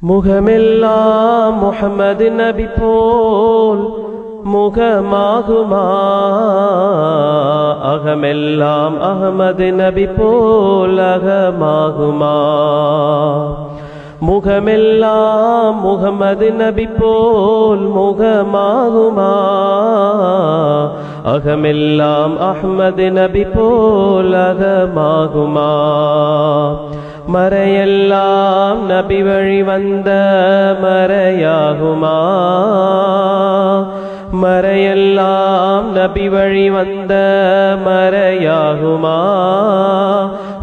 முகமெல்லாம் முஹம்மது நபி போல் முகமாகுமா, அகமெல்லாம் அஹமது நபி போல் அகமாகுமா. முகமெல்லாம் முஹம்மது நபி போல் முகமாகுமா, அகமெல்லாம் அஹ்மது நபி போல் அகமாகுமா. மறையெல்லாம் நபி வழி வந்த மறையாகுமா, மறையெல்லாம் நபி வழி வந்த மறையாகுமா.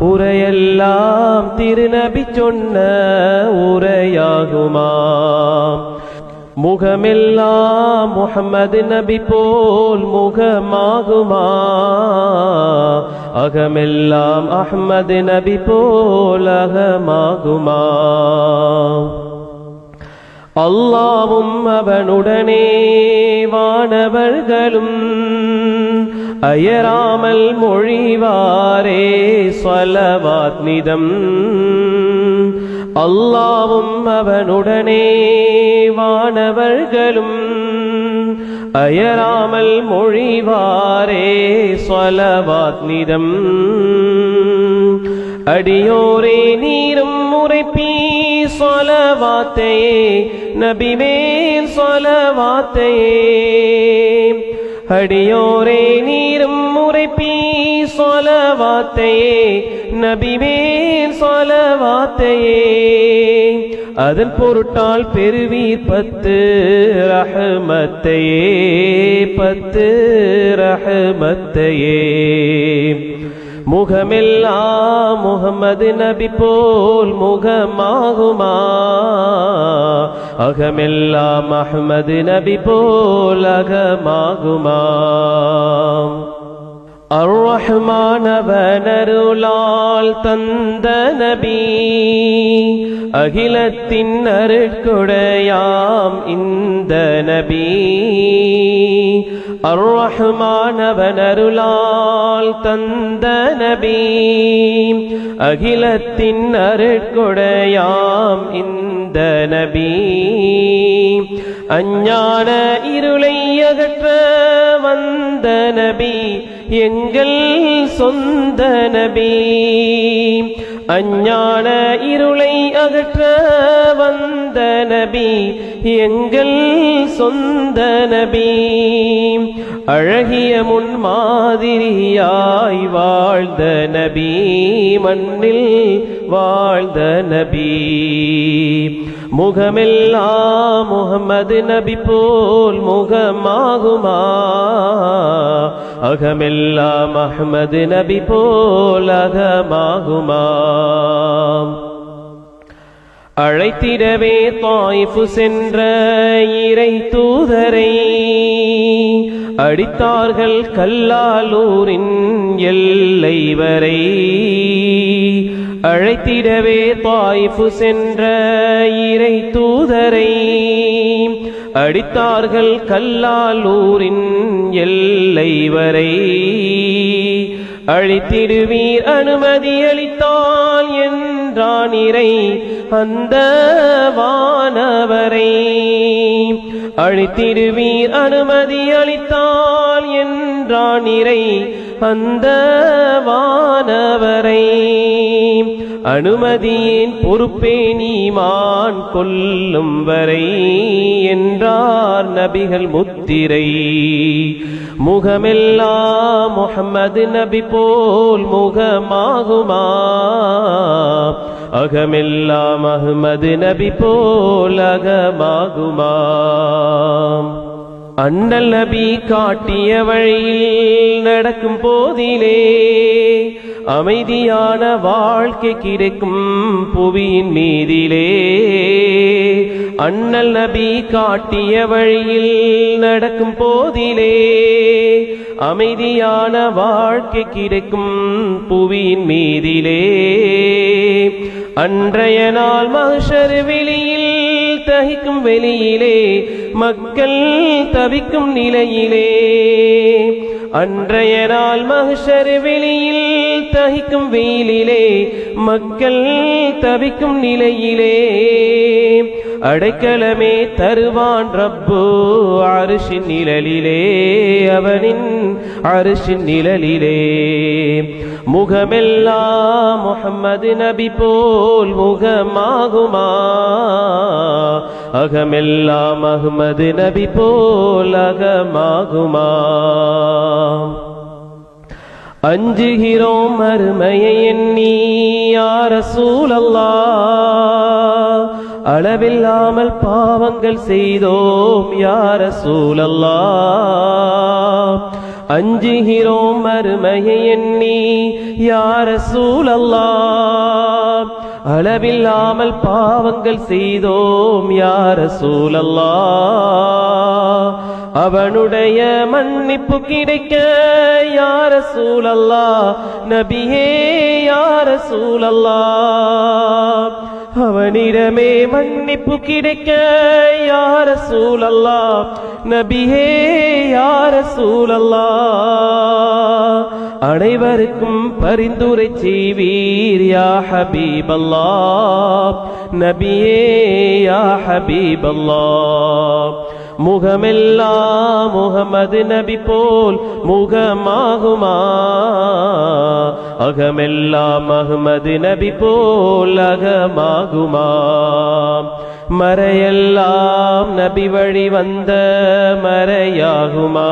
உரையெல்லாம் திருநபி சொன்ன உரையாகுமா. முகமெல்லாம் முஹம்மது நபி போல் முகமாகுமா, அகமெல்லாம் அஹ்மது நபி போல் அகமாகுமா. அல்லாவும் அவனுடனே வானவர்களும் அயராமல் மொழிவாரே ஸலவாத் நிதம். அல்லாவும் அவனுடனே வானவர்களும் அயராமல் மொழிவாரே ஸலவாத் நிதம். அடியோரே நீரும் முறைப்பீ ஸலவாத்தையே நபி மேல் ஸலவாத்தையே. அடியோரே நீரும் முறைப்பீ ஸலவாத்தையே நபி மேல் ஸலவாத்தையே. அதன் பொருட்டால் பெறுவீர் 10 ரஹ்மத்தையே, 10 ரஹ்மத்தையே. முகமெல்லாம் முஹம்மது நபி போல் முகமாகுமா, அகமெல்லாம் அஹ்மது நபி போல் அகமாகுமா. அர்-ரஹ்மான் அவனருளால் தந்த நபி, அகிலத்தின் அருட்கொடையாம் இந்த நபி. அர்-ரஹ்மான் அவனருளால் தந்த நபி, அகிலத்தின் அருட்கொடையாம் இந்த நபி. அஞ்ஞான இருளை அகற்ற வந்த நபி, எங்கள் சொந்த நபி. அஞ்ஞான இருளை அகற்ற வந்த நபி, எங்கள் சொந்த நபி. அழகிய முன்மாதிரியாய் வாழ்ந்த நபி, மண்ணில் வாழ்ந்த நபி. முகமெல்லாம் முஹம்மது நபி போல் முகமாகுமா, அகமெல்லாம் அஹ்மது நபி போல் அகமாகுமா. அழைத்திடவே தாயிஃப் சென்ற இறை தூதரை அடித்தார்கள் கல்லாலூரின் எல்லை வரை. அழைத்திடவே தாயிஃப் சென்ற இறை தூதரை அடித்தார்கள் கல்லாலூரின் எல்லை வரை. அழித்திடுவீர் அனுமதி அளித்தால் என்றான் இறை அந்த வானவரை. அழித்திடுவீர் அனுமதி அளித்தால் என்றான் இறை அந்த வானவரை. அனுமதியின் பொறுப்பே நீமான் கொல்லும் வரை என்றார் நபிகள் முத்திரை. முகமெல்லாம் முஹம்மது நபி போல் முகமாகுமா, அகமெல்லாம் அஹ்மது நபி போல் அகமாகுமா. அண்ணல் நபி காட்டிய வழியில் நடக்கும் போதிலே அமைதியான வாழ்க்கை கிடைக்கும் புவியின் மீதிலே. அண்ணல் நபி காட்டிய வழியில் நடக்கும் போதிலே அமைதியான வாழ்க்கை கிடைக்கும் புவியின் மீதிலே. அன்றைய நாள் மஹ்ஷர் வெளியில் தகிக்கும் வெளியிலே மக்கள் தவிக்கும் நிலையிலே. அன்றைய நாள் மஹ்ஷர் வெளியில் தகிக்கும் வெயிலிலே மக்கள் தவிக்கும் நிலையிலே அடைக்கலமே தருவான் ரப்பு அரிசின் நிழலிலே, அவனின் அரிசின் நிழலிலே. முகமெல்லாம் முஹம்மது நபி போல் முகமாகுமா, அகமெல்லாம் அஹ்மது நபி போல் அகமாகுமா. அஞ்சுகிறோம் மறுமையை எண்ணி யா ரசூலல்லாஹ், அளவில்லாமல் பாவங்கள் செய்தோம் யா ரசூலல்லாஹ். அஞ்சுகிறோம் மறுமையை எண்ணி யா ரசூலல்லாஹ், அளவில்லாமல் பாவங்கள் செய்தோம் யா ரசூலல்லாஹ். அவனுடைய மன்னிப்பு கிடைக்க யா ரசூலல்லாஹ், நபியே யா ரசூலல்லாஹ். அவனிடமே மன்னிப்பு கிடைக்க யா ரசூலல்லாஹ், நபியே யா ரசூலல்லாஹ். அனைவருக்கும் பரிந்துரை செய்வீர் யா ஹபீபல்லாஹ், நபியே யா ஹபீபல்லாஹ். முகமெல்லாம் முஹம்மது நபி போல் முகமாகுமா, அகமெல்லாம் அஹ்மது நபி போல் அகமாகுமா. மறையெல்லாம் நபி வழி வந்த மறையாகுமா,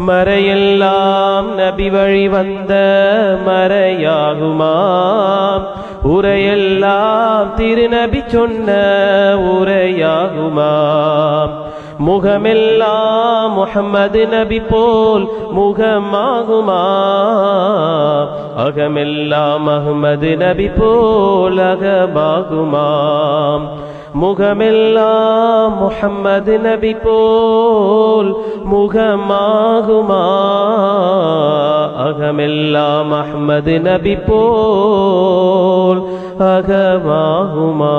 மறையெல்லாம் நபி வழி வந்த மறையாகுமா. உரையெல்லாம் திருநபி சொன்ன உரையாகுமா. முகமெல்லாம் முஹம்மது நபி போல் முகமாகுமா, அகமெல்லாம் அஹ்மது நபி போல் அகமாகுமா. முகமெல்லாம் முஹம்மது நபி போல் முகமாகுமா, அகமெல்லாம் அஹ்மது நபி போல் அகமாகுமா.